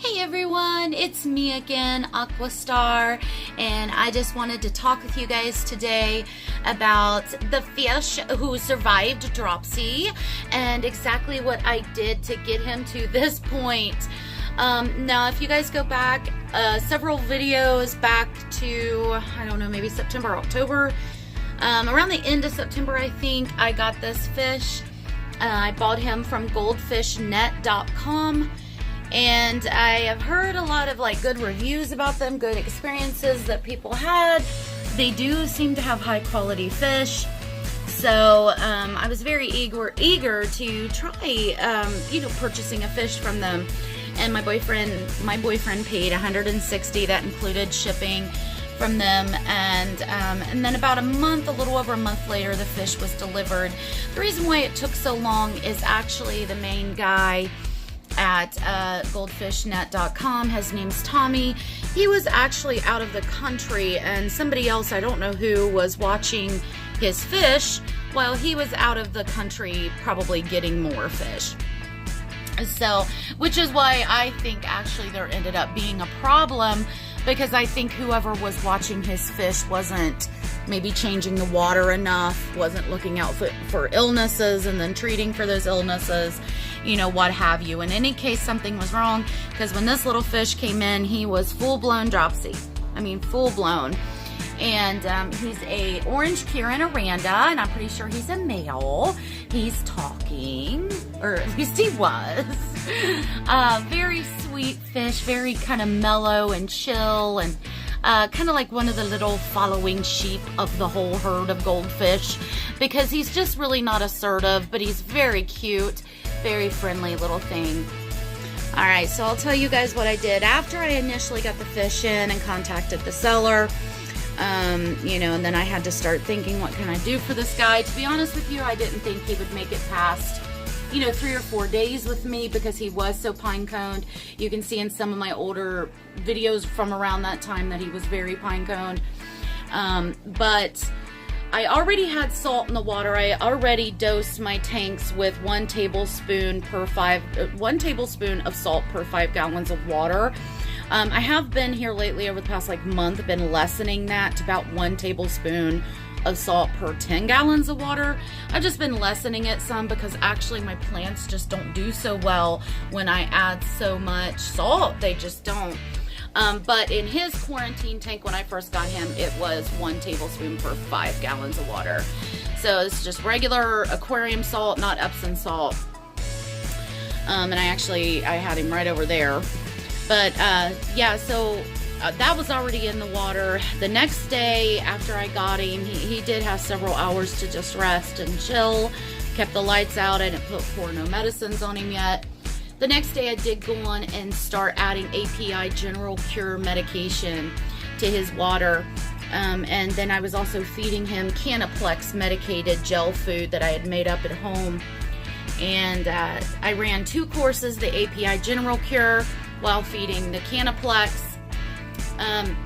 Hey everyone, it's me again, Aquastar, and I just wanted to talk with you guys today about the fish who survived Dropsy and exactly what I did to get him to this point. Now, if you guys go back several videos back to, I don't know, maybe September, October, around the end of September, I think, I got this fish. I bought him from goldfishnet.com. And I have heard a lot of good good about them, good experiences that people had. They do seem to have high quality fish. So I was very eager to try, purchasing a fish from them. And my boyfriend paid $160. That included shipping from them. And then about a little over a month later, the fish was delivered. The reason why it took so long is actually the main guy at goldfishnet.com. His name's Tommy. He was actually out of the country, and somebody else, I don't know who, was watching his fish while he was out of the country, probably getting more fish. So, which is why I think actually there ended up being a problem, because I think whoever was watching his fish wasn't maybe changing the water enough, wasn't looking out for illnesses and then treating for those illnesses, what have you. In any case, something was wrong, because when this little fish came in, he was full-blown dropsy. I mean, full-blown. And he's a orange kirin oranda, and I'm pretty sure he's a male. He's talking, or at least he was. Very sweet fish, very kind of mellow and chill, and kind of like one of the little following sheep of the whole herd of goldfish, because he's just really not assertive, but he's very cute, very friendly little thing. Alright, so I'll tell you guys what I did after I initially got the fish in and contacted the seller. And then I had to start thinking, what can I do for this guy? To be honest with you, I didn't think he would make it past 3 or 4 days with me, because he was so pine-coned. You can see in some of my older videos from around that time that he was very pine-coned. But I already had salt in the water. I already dosed my tanks with 1 tablespoon of salt per 5 gallons of water. I have been here lately over the past month, been lessening that to about 1 tablespoon of salt per 10 gallons of water. I've just been lessening it some, because actually my plants just don't do so well when I add so much salt. They just don't. But in his quarantine tank, when I first got him, it was 1 tablespoon per 5 gallons of water. So it's just regular aquarium salt, not Epsom salt. And I had him right over there. But yeah, so that was already in the water. The next day after I got him, he did have several hours to just rest and chill. Kept the lights out. I didn't pour no medicines on him yet. The next day I did go on and start adding API General Cure medication to his water. And then I was also feeding him kanaplex medicated gel food that I had made up at home. And I ran 2 courses, the API General Cure, while feeding the kanaplex.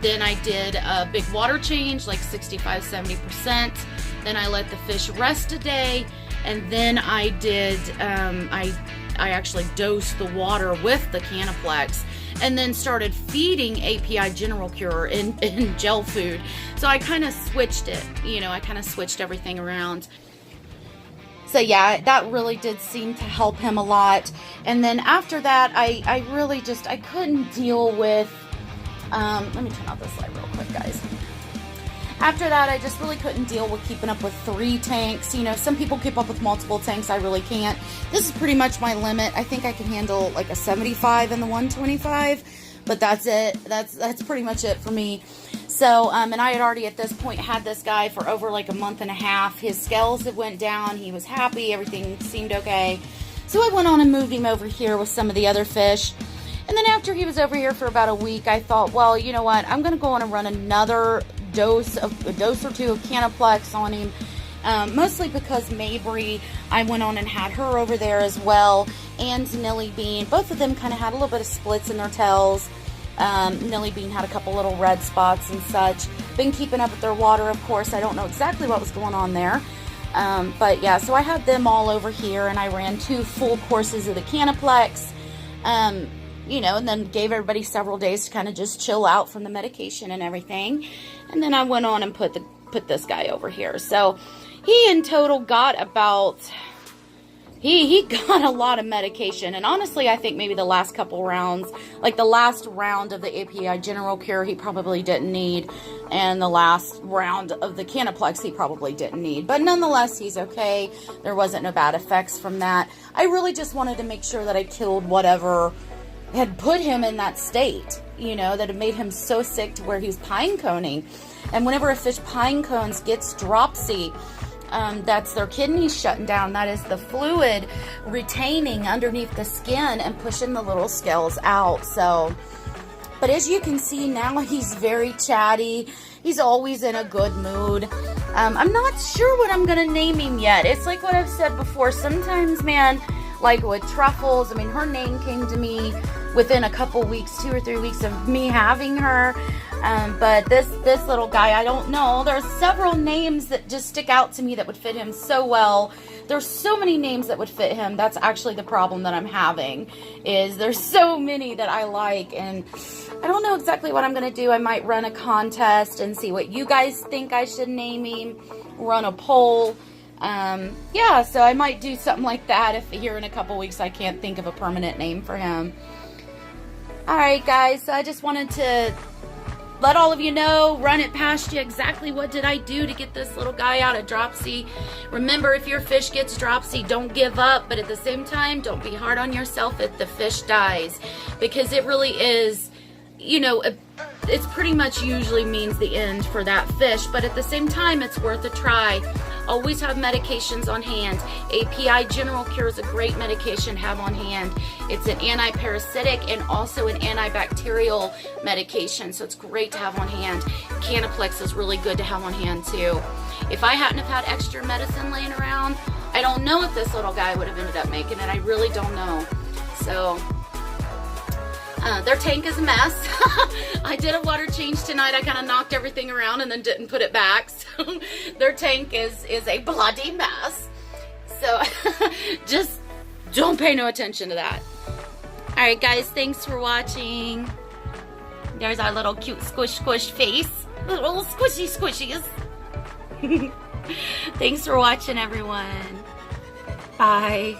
Then I did a big water change, 65-70%. Then I let the fish rest a day, and then I did I actually dosed the water with the kanaplex, and then started feeding API General Cure in gel food. So I kind of switched it, I kind of switched everything around. So yeah, that really did seem to help him a lot. And then after that, I really just, I couldn't deal with, let me turn off this light real quick, guys. After that, I just really couldn't deal with keeping up with 3 tanks. Some people keep up with multiple tanks. I really can't. This is pretty much my limit. I think I can handle a 75 and the 125, but that's it. That's pretty much it for me. So, and I had already at this point had this guy for over a month and a half. His scales had went down. He was happy. Everything seemed okay. So I went on and moved him over here with some of the other fish. And then after he was over here for about a week, I thought, well, you know what? I'm going to go on and run another dose or 2 of kanaplex on him. Mostly because Mabry, I went on and had her over there as well. And Nilly Bean. Both of them kind of had a little bit of splits in their tails. Nilly Bean had a couple little red spots and such. Been keeping up with their water, of course. I don't know exactly what was going on there. But yeah, so I had them all over here, and I ran 2 full courses of the kanaplex. you know, and then gave everybody several days to kind of just chill out from the medication and everything. And then I went on and put this guy over here. So he in total got about, he got a lot of medication. And honestly, I think maybe the last couple rounds, like the last round of the API General Cure, he probably didn't need. And the last round of the Kanaplex, he probably didn't need. But nonetheless, he's okay. There wasn't no bad effects from that. I really just wanted to make sure that I killed whatever had put him in that state, you know, that had made him so sick to where he was pine coning. And whenever a fish pine cones, gets dropsy, that's their kidneys shutting down. That is the fluid retaining underneath the skin and pushing the little scales out. So, but as you can see now, he's very chatty. He's always in a good mood. I'm not sure what I'm gonna name him yet. It's like what I've said before. Sometimes, man, like with Truffles, I mean, her name came to me within a couple weeks, 2 or 3 weeks of me having her. But this little guy, I don't know. There's several names that just stick out to me that would fit him so well. There's so many names that would fit him. That's actually the problem that I'm having, is there's so many that I like, and I don't know exactly what I'm going to do. I might run a contest and see what you guys think I should name him, run a poll. Yeah, so I might do something like that if here in a couple weeks I can't think of a permanent name for him. Alright guys, so I just wanted to let all of you know, run it past you, exactly what did I do to get this little guy out of dropsy. Remember, if your fish gets dropsy, don't give up, but at the same time, don't be hard on yourself if the fish dies, because it really is, you know, it's pretty much usually means the end for that fish, but at the same time, it's worth a try. Always have medications on hand. API General Cure is a great medication to have on hand. It's an anti-parasitic and also an antibacterial medication, so it's great to have on hand. Kanaplex is really good to have on hand too. If I hadn't have had extra medicine laying around, I don't know if this little guy would have ended up making it. I really don't know. So their tank is a mess. I did a water change tonight. I kind of knocked everything around and then didn't put it back. So their tank is a bloody mess. So just don't pay no attention to that. Alright guys, thanks for watching. There's our little cute squish face. Little squishy squishies. Thanks for watching, everyone. Bye.